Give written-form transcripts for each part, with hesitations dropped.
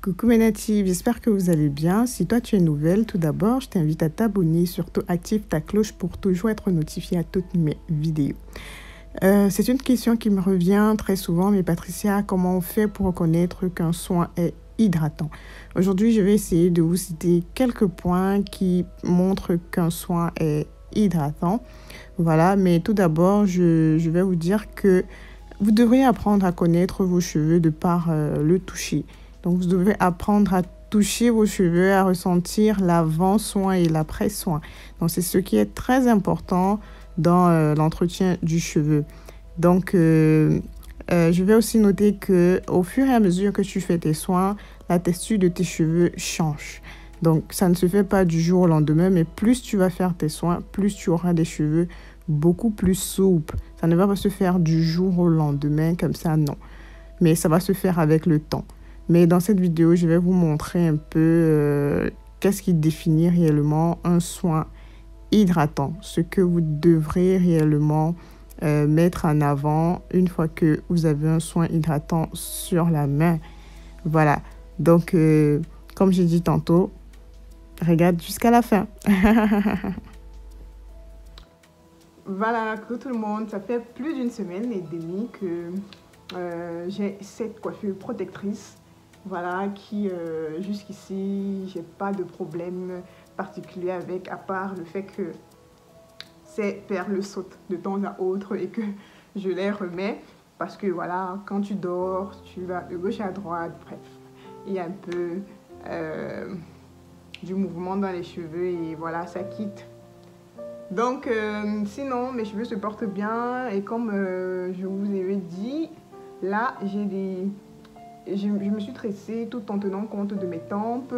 Coucou mes natifs, j'espère que vous allez bien. Si toi tu es nouvelle, tout d'abord, je t'invite à t'abonner, surtout active ta cloche pour toujours être notifié à toutes mes vidéos. C'est une question qui me revient très souvent, mais Patricia, comment on fait pour reconnaître qu'un soin est hydratant? Aujourd'hui, je vais essayer de vous citer quelques points qui montrent qu'un soin est hydratant. Voilà, mais tout d'abord, je vais vous dire que vous devriez apprendre à connaître vos cheveux de par le toucher. Donc, vous devez apprendre à toucher vos cheveux, à ressentir l'avant-soin et l'après-soin. Donc, c'est ce qui est très important dans l'entretien du cheveu. Donc, je vais aussi noter qu'au fur et à mesure que tu fais tes soins, la texture de tes cheveux change. Donc, ça ne se fait pas du jour au lendemain, mais plus tu vas faire tes soins, plus tu auras des cheveux beaucoup plus souples. Ça ne va pas se faire du jour au lendemain comme ça, non. Mais ça va se faire avec le temps. Mais dans cette vidéo, je vais vous montrer un peu qu'est-ce qui définit réellement un soin hydratant. Ce que vous devrez réellement mettre en avant une fois que vous avez un soin hydratant sur la main. Voilà. Donc, comme j'ai dit tantôt, regarde jusqu'à la fin. Voilà, coucou tout le monde. Ça fait plus d'une semaine et demie que j'ai cette coiffure protectrice. Voilà, qui jusqu'ici, j'ai pas de problème particulier avec, à part le fait que ces perles sautent de temps à autre et que je les remets. Parce que voilà, quand tu dors, tu vas de gauche à droite, bref, il y a un peu du mouvement dans les cheveux et voilà, ça quitte. Donc, sinon, mes cheveux se portent bien et comme je vous avais dit, là, je me suis tressée tout en tenant compte de mes tempes.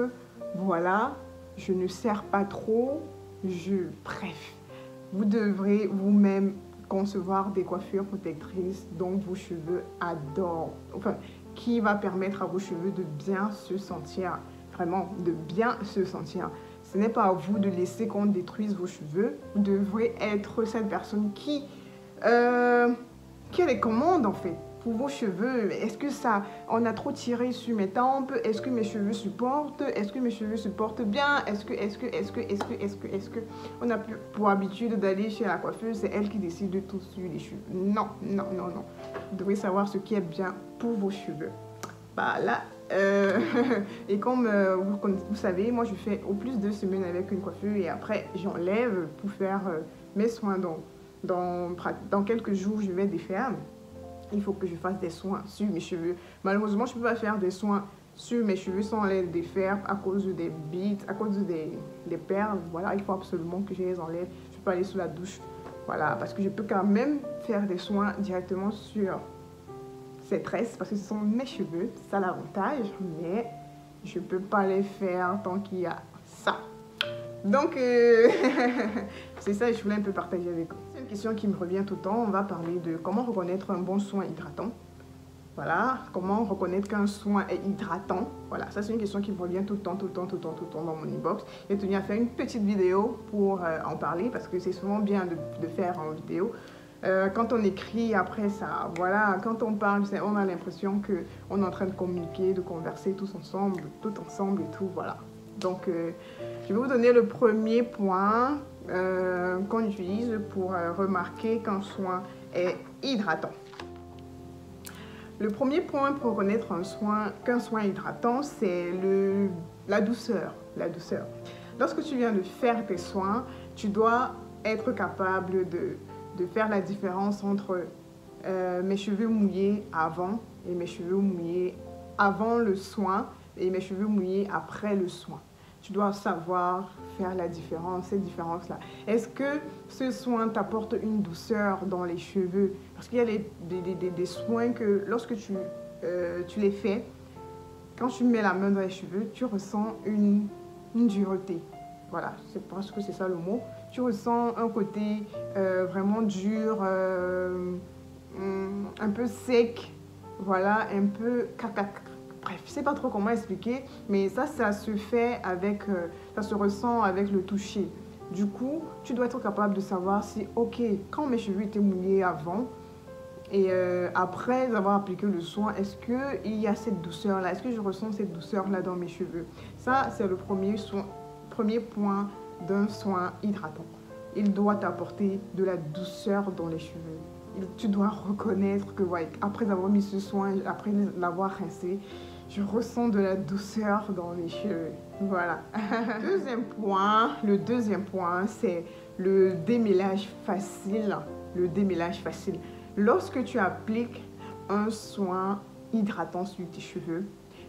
Voilà, je ne serre pas trop. Bref, vous devrez vous-même concevoir des coiffures protectrices dont vos cheveux adorent. Enfin, qui va permettre à vos cheveux de bien se sentir, vraiment de bien se sentir. Ce n'est pas à vous de laisser qu'on détruise vos cheveux. Vous devrez être cette personne qui a les commandes en fait pour vos cheveux. Est-ce que ça, on a trop tiré sur mes tempes? Est-ce que mes cheveux supportent? Est-ce que mes cheveux se portent bien? Est-ce que on a pour habitude d'aller chez la coiffeuse, c'est elle qui décide de tout sur les cheveux? Non, non, non, non. Vous devez savoir ce qui est bien pour vos cheveux. Bah là, et comme vous savez, moi je fais au plus 2 semaines avec une coiffure et après j'enlève pour faire mes soins. Dans quelques jours, je vais défaire. Il faut que je fasse des soins sur mes cheveux. Malheureusement, je ne peux pas faire des soins sur mes cheveux sans les défaire à cause des bites, à cause des perles. Voilà, il faut absolument que je les enlève. Je peux pas aller sous la douche. Voilà, parce que je peux quand même faire des soins directement sur ces tresses parce que ce sont mes cheveux, c'est ça l'avantage, mais je ne peux pas les faire tant qu'il y a ça. Donc, c'est ça que je voulais un peu partager avec vous. C'est une question qui me revient tout le temps. On va parler de comment reconnaître un bon soin hydratant. Voilà, comment reconnaître qu'un soin est hydratant. Voilà, ça c'est une question qui me revient tout le temps dans mon inbox. J'ai tenu à faire une petite vidéo pour en parler parce que c'est souvent bien de faire en vidéo. Quand on écrit, après ça, voilà, quand on parle, on a l'impression qu'on est en train de communiquer, de converser tous ensemble et tout, voilà. Donc, je vais vous donner le premier point qu'on utilise pour remarquer qu'un soin est hydratant. Le premier point pour reconnaître qu'un soin est hydratant, c'est la douceur. Lorsque tu viens de faire tes soins, tu dois être capable de faire la différence entre mes cheveux mouillés avant et mes cheveux mouillés avant le soin et mes cheveux mouillés après le soin. Tu dois savoir faire la différence, cette différence-là. Est-ce que ce soin t'apporte une douceur dans les cheveux? Parce qu'il y a des soins que lorsque tu les fais, quand tu mets la main dans les cheveux, tu ressens une dureté. Voilà, je pense que c'est ça le mot. Tu ressens un côté vraiment dur, un peu sec, voilà, un peu cacac. Bref, je ne sais pas trop comment expliquer, mais ça se fait avec, ça se ressent avec le toucher. Du coup, tu dois être capable de savoir si, ok, quand mes cheveux étaient mouillés avant, Et après avoir appliqué le soin, est-ce qu'il y a cette douceur-là? Est-ce que je ressens cette douceur-là dans mes cheveux? Ça, c'est le premier point d'un soin hydratant. Il doit t'apporter de la douceur dans les cheveux. Tu dois reconnaître que ouais, après avoir mis ce soin, après l'avoir rincé, je ressens de la douceur dans mes cheveux. Voilà. Le deuxième point, c'est le démêlage facile. Le démêlage facile. Lorsque tu appliques un soin hydratant sur tes cheveux,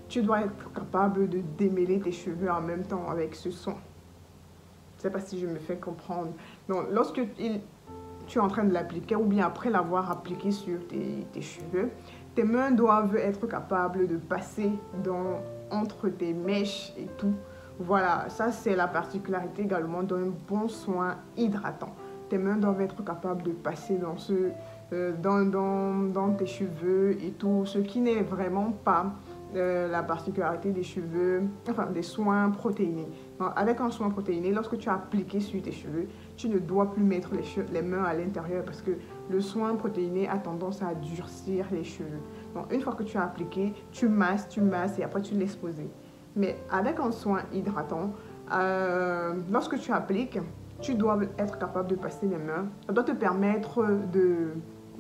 tu dois être capable de démêler tes cheveux en même temps avec ce soin. Je ne sais pas si je me fais comprendre. Donc, lorsque tu es en train de l'appliquer ou bien après l'avoir appliqué sur tes cheveux, tes mains doivent être capables de passer entre tes mèches et tout. Voilà, ça c'est la particularité également d'un bon soin hydratant. Tes mains doivent être capables de passer dans tes cheveux et tout, ce qui n'est vraiment pas la particularité des cheveux, enfin des soins protéinés. Donc, avec un soin protéiné, lorsque tu as appliqué sur tes cheveux, tu ne dois plus mettre les mains à l'intérieur parce que le soin protéiné a tendance à durcir les cheveux. Donc, une fois que tu as appliqué, tu masses et après tu laisses poser. Mais avec un soin hydratant, lorsque tu appliques, tu dois être capable de passer les mains. Ça doit te permettre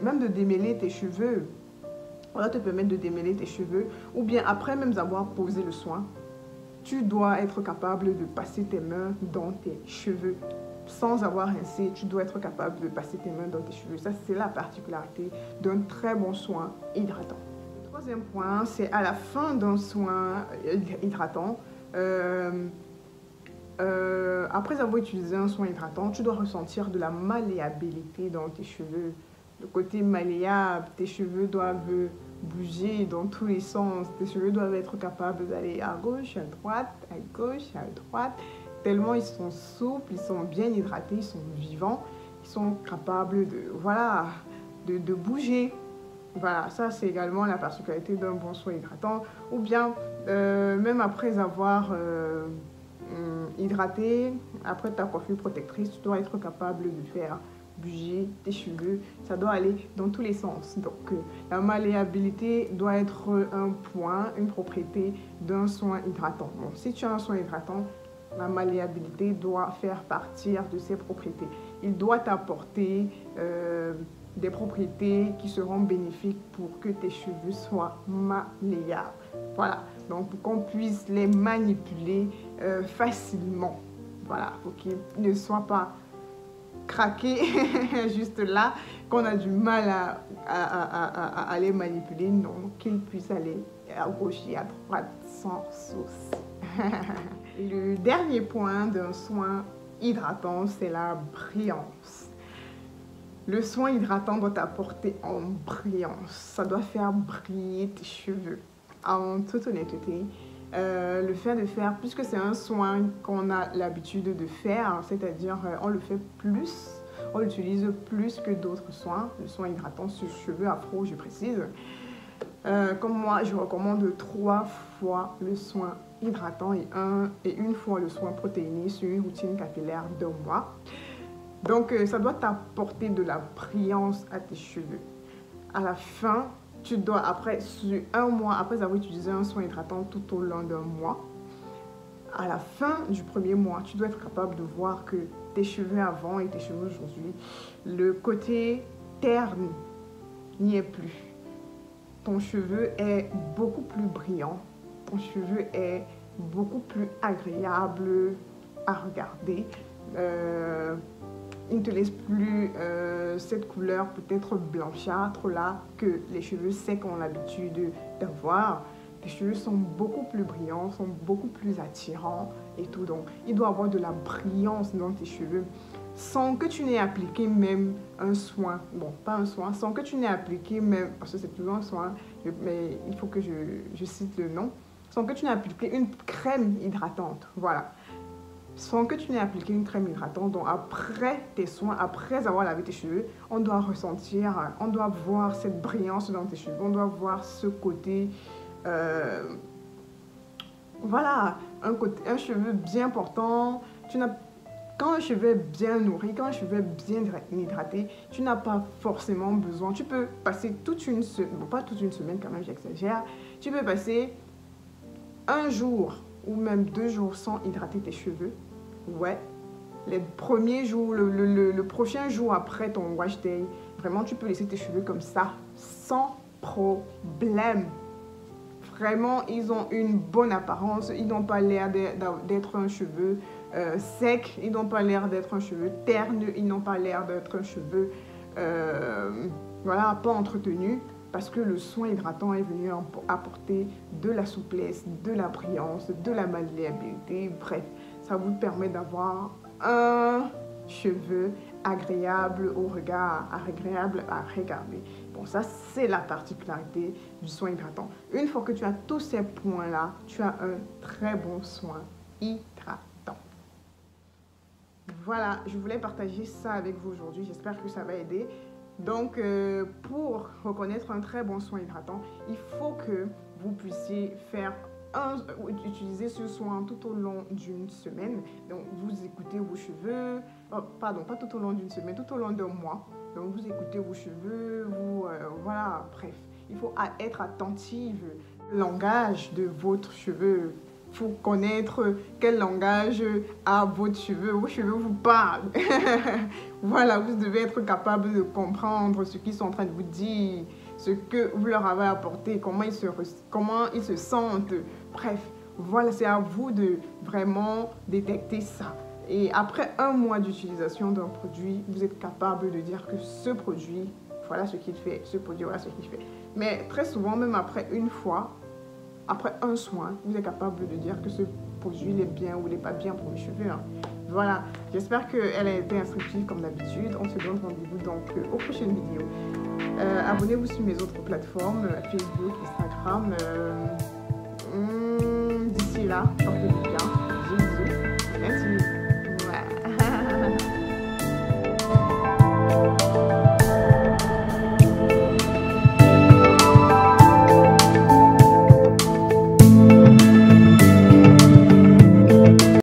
même de démêler tes cheveux. Ça doit te permettre de démêler tes cheveux. Ou bien après même avoir posé le soin, tu dois être capable de passer tes mains dans tes cheveux. Sans avoir rincé, tu dois être capable de passer tes mains dans tes cheveux. Ça, c'est la particularité d'un très bon soin hydratant. Le troisième point, c'est à la fin d'un soin hydratant. Après avoir utilisé un soin hydratant, tu dois ressentir de la malléabilité dans tes cheveux. Le côté malléable, tes cheveux doivent bouger dans tous les sens. Tes cheveux doivent être capables d'aller à gauche, à droite, tellement ils sont souples, ils sont bien hydratés, ils sont vivants, ils sont capables de bouger. Voilà, ça c'est également la particularité d'un bon soin hydratant. Ou bien, même après avoir hydraté, après ta coiffure protectrice, tu dois être capable de faire bouger tes cheveux. Ça doit aller dans tous les sens. Donc, la malléabilité doit être un point, une propriété d'un soin hydratant. Bon, si tu as un soin hydratant, la malléabilité doit faire partie de ses propriétés. Il doit t'apporter des propriétés qui seront bénéfiques pour que tes cheveux soient malléables. Voilà, donc pour qu'on puisse les manipuler facilement. Voilà, pour qu'ils ne soient pas craqués juste là, qu'on a du mal à les manipuler, non, qu'ils puissent aller à gauche et à droite sans souci. Le dernier point d'un soin hydratant, c'est la brillance. Le soin hydratant doit t'apporter en brillance. Ça doit faire briller tes cheveux. En toute honnêteté, le fait de faire, puisque c'est un soin qu'on a l'habitude de faire, c'est-à-dire on le fait plus, on l'utilise plus que d'autres soins, le soin hydratant sur cheveux afro, je précise. Comme moi, je recommande 3 fois le soin hydratant et une fois le soin protéiné sur une routine capillaire d'1 mois. Donc, ça doit t'apporter de la brillance à tes cheveux. À la fin, tu dois, sur 1 mois, après avoir utilisé un soin hydratant tout au long d'1 mois, à la fin du 1er mois, tu dois être capable de voir que tes cheveux avant et tes cheveux aujourd'hui, le côté terne n'y est plus. Ton cheveu est beaucoup plus brillant, ton cheveu est beaucoup plus agréable à regarder. Il ne te laisse plus cette couleur peut-être blanchâtre là que les cheveux secs ont l'habitude d'avoir. Tes cheveux sont beaucoup plus brillants, sont beaucoup plus attirants et tout. Donc, il doit y avoir de la brillance dans tes cheveux sans que tu n'aies appliqué même un soin. Bon, pas un soin, sans que tu n'aies appliqué même, parce que c'est toujours un soin, mais il faut que je cite le nom, sans que tu n'aies appliqué une crème hydratante. Voilà. Sans que tu n'aies appliqué une crème hydratante. Donc après tes soins, après avoir lavé tes cheveux, on doit ressentir, on doit voir cette brillance dans tes cheveux, on doit voir ce côté, voilà, un cheveu bien portant. Quand un cheveu est bien nourri, quand un cheveu est bien hydraté, tu n'as pas forcément besoin. Tu peux passer toute une semaine, bon, pas toute une semaine quand même, j'exagère. Tu peux passer un jour ou même 2 jours sans hydrater tes cheveux. Ouais, les premiers jours, le prochain jour après ton wash day, vraiment tu peux laisser tes cheveux comme ça, sans problème. Vraiment, ils ont une bonne apparence, ils n'ont pas l'air d'être un cheveu sec, ils n'ont pas l'air d'être un cheveu terne, ils n'ont pas l'air d'être un cheveu voilà, pas entretenu, parce que le soin hydratant est venu apporter de la souplesse, de la brillance, de la malléabilité, bref, ça vous permet d'avoir un cheveu agréable au regard, agréable à regarder. Bon, ça, c'est la particularité du soin hydratant. Une fois que tu as tous ces points-là, tu as un très bon soin hydratant. Voilà, je voulais partager ça avec vous aujourd'hui. J'espère que ça va aider. Donc, pour reconnaître un très bon soin hydratant, il faut que vous puissiez utiliser ce soin tout au long d'une semaine. Donc, vous écoutez vos cheveux, pardon, pas tout au long d'une semaine, tout au long d'un mois. Donc, vous écoutez vos cheveux, voilà, bref. Il faut être attentive au langage de votre cheveu. Il faut connaître quel langage a votre cheveu. Vos cheveux vous parlent. Voilà, vous devez être capable de comprendre ce qu'ils sont en train de vous dire, ce que vous leur avez apporté, comment ils se sentent. Bref, voilà, c'est à vous de vraiment détecter ça. Et après un mois d'utilisation d'un produit, vous êtes capable de dire que ce produit, voilà ce qu'il fait, ce produit, voilà ce qu'il fait. Mais très souvent, même après une fois, après un soin, vous êtes capable de dire que ce produit il est bien ou il n'est pas bien pour mes cheveux. Hein. Voilà, j'espère qu'elle a été instructive comme d'habitude. On se donne rendez-vous donc aux prochaines vidéos. Abonnez-vous sur mes autres plateformes, Facebook, Instagram. D'ici là,